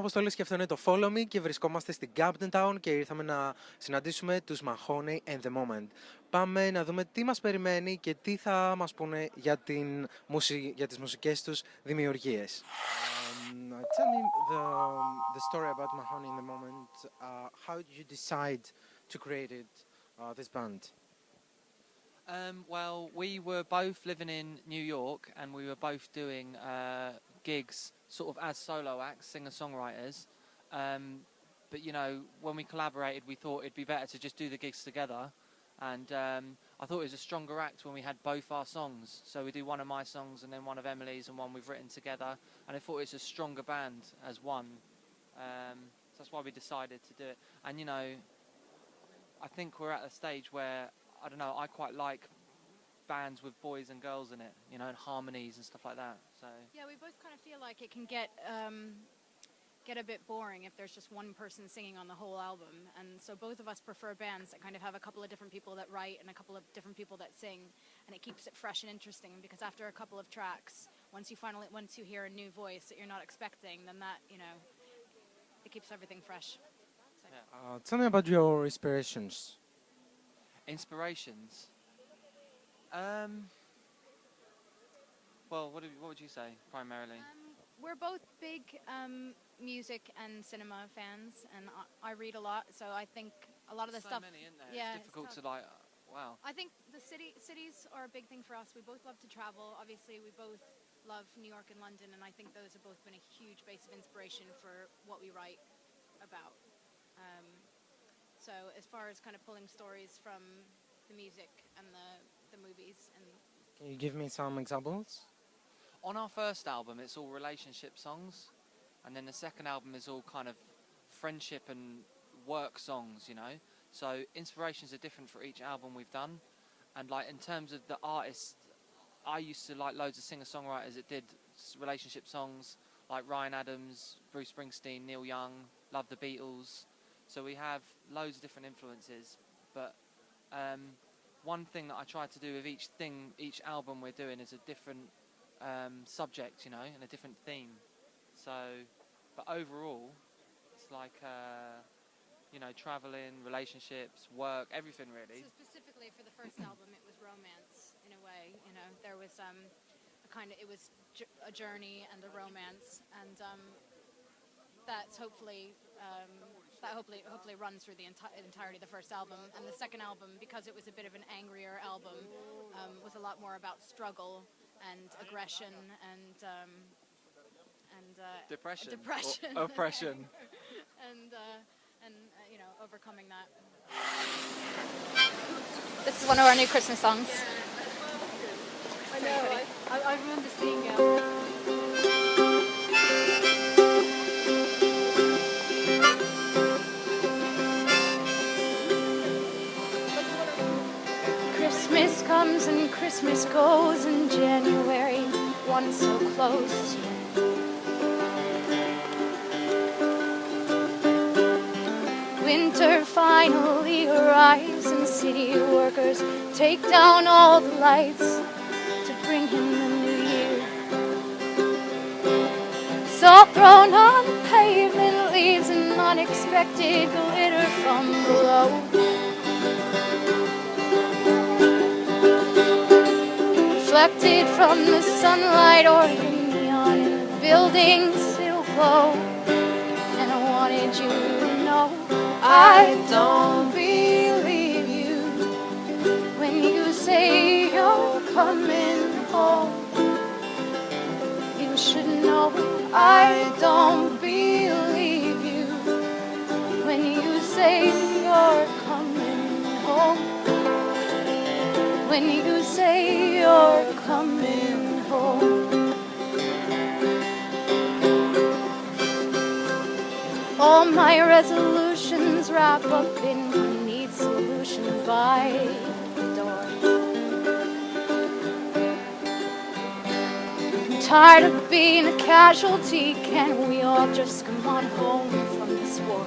Αποστόλης και αυτό είναι το Follow Me και βρισκόμαστε στην Camden Town και ήρθαμε να συναντήσουμε τους Mahoney and the Moment. Πάμε να δούμε τι μας περιμένει και τι θα μας πούνε για τις μουσικές τους δημιουργίες. Tell me the story about Mahoney and the Moment. How did you decide to create this band? Well, we were both living in New York and we were both doing gigs sort of as solo acts, singer-songwriters. But, you know, when we collaborated, we thought it'd be better to just do the gigs together. And I thought it was a stronger act when we had both our songs. So we do one of my songs and then one of Emily's and one we've written together. And I thought it was a stronger band as one. So that's why we decided to do it. And, you know, I think we're at a stage where, I don't know, I quite like bands with boys and girls in it, you know, and harmonies and stuff like that. So yeah, we both kind of feel like it can get a bit boring if there's just one person singing on the whole album, and so both of us prefer bands that kind of have a couple of different people that write and a couple of different people that sing, and it keeps it fresh and interesting, because after a couple of tracks, once you hear a new voice that you're not expecting, then that, you know, it keeps everything fresh. So. Yeah. Tell me about your inspirations. Inspirations? Well, what would you say, primarily? We're both big music and cinema fans, and I read a lot, so I think a lot of the stuff... So many, isn't there? Yeah, it's difficult to, like, wow. I think the cities are a big thing for us. We both love to travel. Obviously, we both love New York and London, and I think those have both been a huge base of inspiration for what we write about. So as far as kind of pulling stories from the music and the movies. And can you give me some examples? On our first album, it's all relationship songs, and then the second album is all kind of friendship and work songs, you know. So inspirations are different for each album we've done, and like in terms of the artists, I used to like loads of singer-songwriters that did relationship songs, like Ryan Adams, Bruce Springsteen, Neil Young, love the Beatles. So we have loads of different influences, but one thing that I try to do with each album we're doing is a different subject, you know, and a different theme. So, but overall, it's like, you know, traveling, relationships, work, everything really. So specifically for the first album, it was romance in a way, you know. There was it was a journey and a romance, and that's hopefully runs through the entirety of the first album. And the second album, because it was a bit of an angrier album, was a lot more about struggle and aggression and depression. Or oppression. and you know, overcoming that. This is one of our new Christmas songs. I know. I remember seeing it. Christmas comes and Christmas goes in January, one so close yet. Winter finally arrives and city workers take down all the lights to bring him the new year. Salt thrown on the pavement leaves an unexpected glitter from below. Reflected from the sunlight or the neon in the buildings, it'll glow. And I wanted you to know I don't believe you when you say you're coming home. You should know I don't believe you when you say you're coming home. When you say you're coming home. All my resolutions wrap up in one neat solution by the door. I'm tired of being a casualty. Can we all just come on home from this war?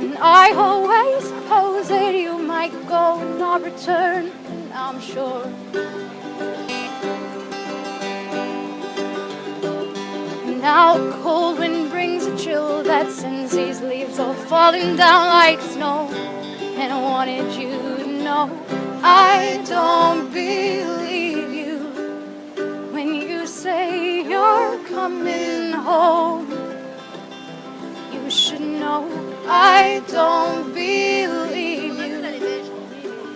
And I always suppose that you might go and not return, and I'm sure Now a cold wind brings a chill that sends these leaves all falling down like snow. And I wanted you to know I don't believe you when you say you're coming home. You should know I don't believe you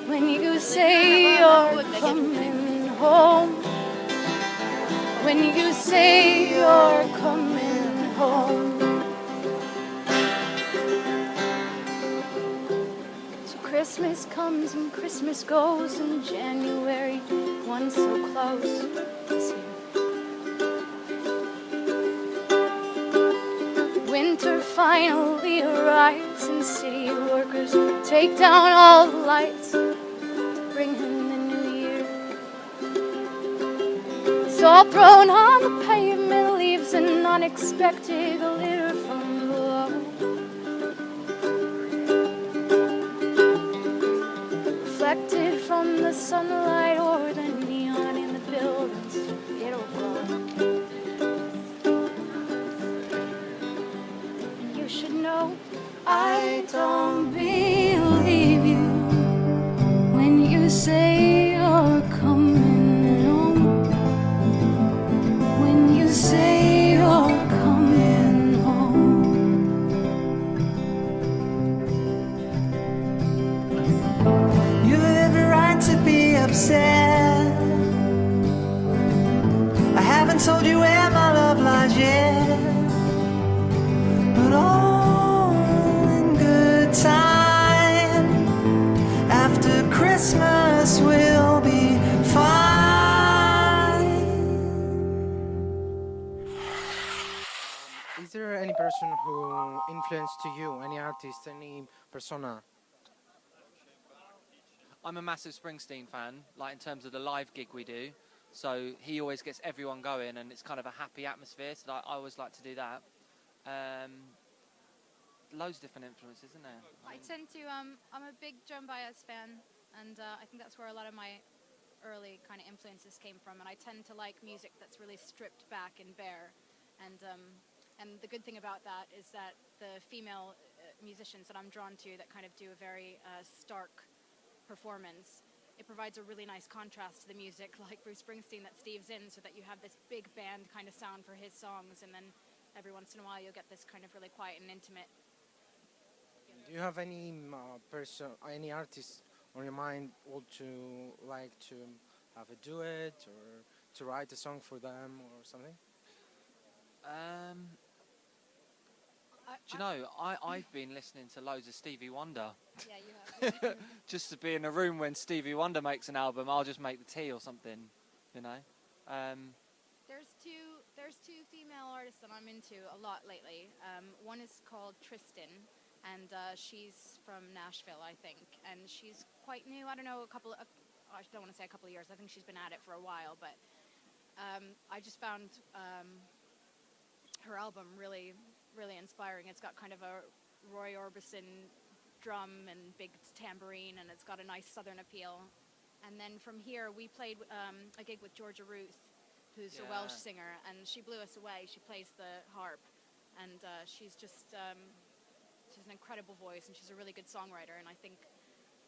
when you say you're coming home. When you say you're coming home. So Christmas comes and Christmas goes, and January, one so close this year. Winter finally arrives, and city workers take down all the lights, bring in the new year. It's all thrown on the pavement, leaves an unexpected glitter from below. Reflected from the sunlight or the neon in the buildings, it'll glow. You should know I don't believe you when you say you're coming home. When you say you're coming home. You have every right to be upset. I haven't told you where my love lies yet, but all in good time. After Christmas we'll be fine. Is there any person who influenced to you, any artist, any persona? I'm a massive Springsteen fan, like in terms of the live gig we do. So he always gets everyone going, and it's kind of a happy atmosphere. So I always like to do that. Loads of different influences, isn't there? I tend to, I'm a big Joan Baez fan, and I think that's where a lot of my early kind of influences came from. And I tend to like music that's really stripped back and bare. And the good thing about that is that the female musicians that I'm drawn to that kind of do a very stark performance, it provides a really nice contrast to the music like Bruce Springsteen that Steve's in, so that you have this big band kind of sound for his songs, and then every once in a while you'll get this kind of really quiet and intimate. Do you have any person, any artist on your mind or to like to have a duet or to write a song for them or something? Do you know, I've been listening to loads of Stevie Wonder. Yeah, you have. Just to be in a room when Stevie Wonder makes an album, I'll just make the tea or something, you know. There's two female artists that I'm into a lot lately. One is called Tristan, and she's from Nashville, I think, and she's quite new. I don't know, I don't want to say a couple of years. I think she's been at it for a while, but I just found her album really, really inspiring. It's got kind of a Roy Orbison drum and big tambourine, and it's got a nice southern appeal. And then from here, we played a gig with Georgia Ruth, who's a Welsh singer, and she blew us away. She plays the harp, and she's just she's an incredible voice, and she's a really good songwriter. And I think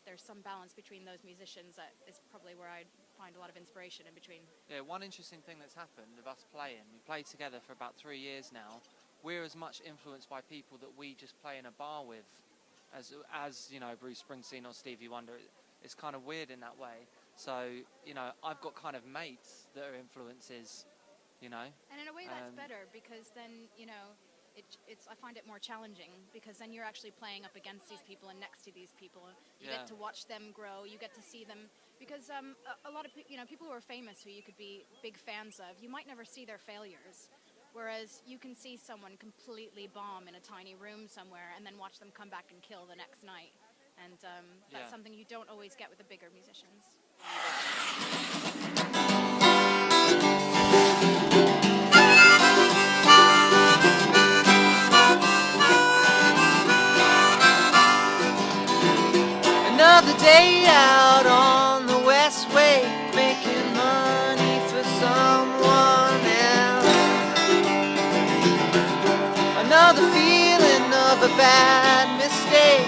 there's some balance between those musicians that is probably where I find a lot of inspiration in between. Yeah, one interesting thing that's happened of us playing, we played together for about 3 years now. We're as much influenced by people that we just play in a bar with as you know, Bruce Springsteen or Stevie Wonder. It's kind of weird in that way. So, you know, I've got kind of mates that are influences, you know. And in a way that's better, because then, you know, it's I find it more challenging, because then you're actually playing up against these people and next to these people. You get to watch them grow, you get to see them, because a lot of people who are famous who you could be big fans of, you might never see their failures. Whereas you can see someone completely bomb in a tiny room somewhere and then watch them come back and kill the next night. And that's something you don't always get with the bigger musicians. Another day out on the West Way, making money for someone else. a bad mistake.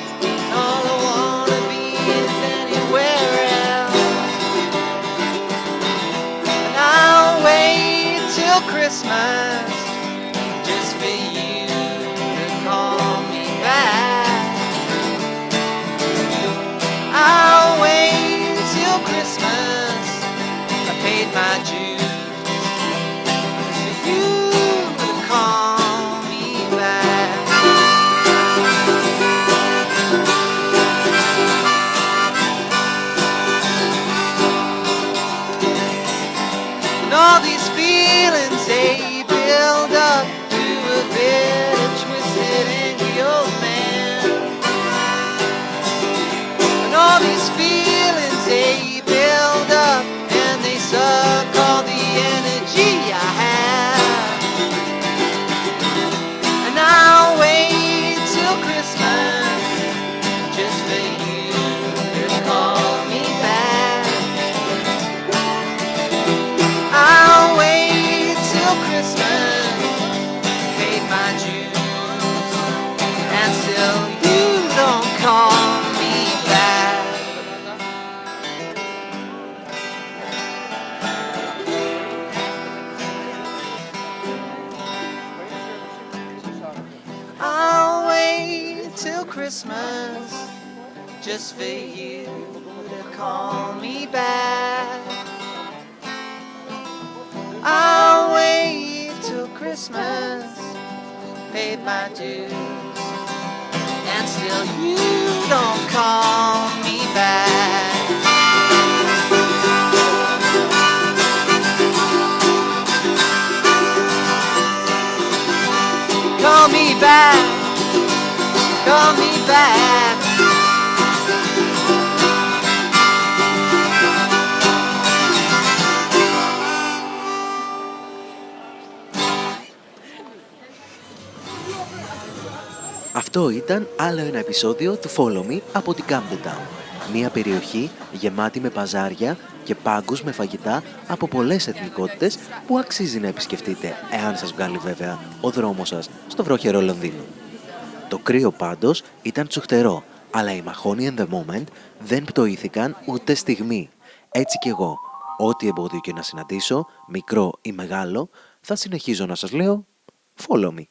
All I wanna be is anywhere else. And I'll wait till Christmas just for you to call me back. I'll wait till Christmas, I paid my dues, for you to call me back. And all these feelings, they build up to a bitter, twisted, angry old man. And all these feelings, they build up and they suck all the energy I have. And I'll wait till Christmas just for you to call me back. I'll wait till Christmas, paid my dues, and still you don't call me back. I'll wait till Christmas just for you to call me back. I'll wait till Christmas, paid my dues, and still you don't call me back. Call me back, call me back. Αυτό ήταν άλλο ένα επεισόδιο του Follow Me από την Camden Town. Μια περιοχή γεμάτη με παζάρια και πάγκους με φαγητά από πολλές εθνικότητες που αξίζει να επισκεφτείτε, εάν σας βγάλει βέβαια ο δρόμος σας στο βροχερό Λονδίνο. Το κρύο πάντως ήταν τσουχτερό, αλλά οι Mahoney and the Moment δεν πτωήθηκαν ούτε στιγμή. Έτσι κι εγώ, ό,τι εμπόδιο και να συναντήσω, μικρό ή μεγάλο, θα συνεχίζω να σας λέω Follow Me.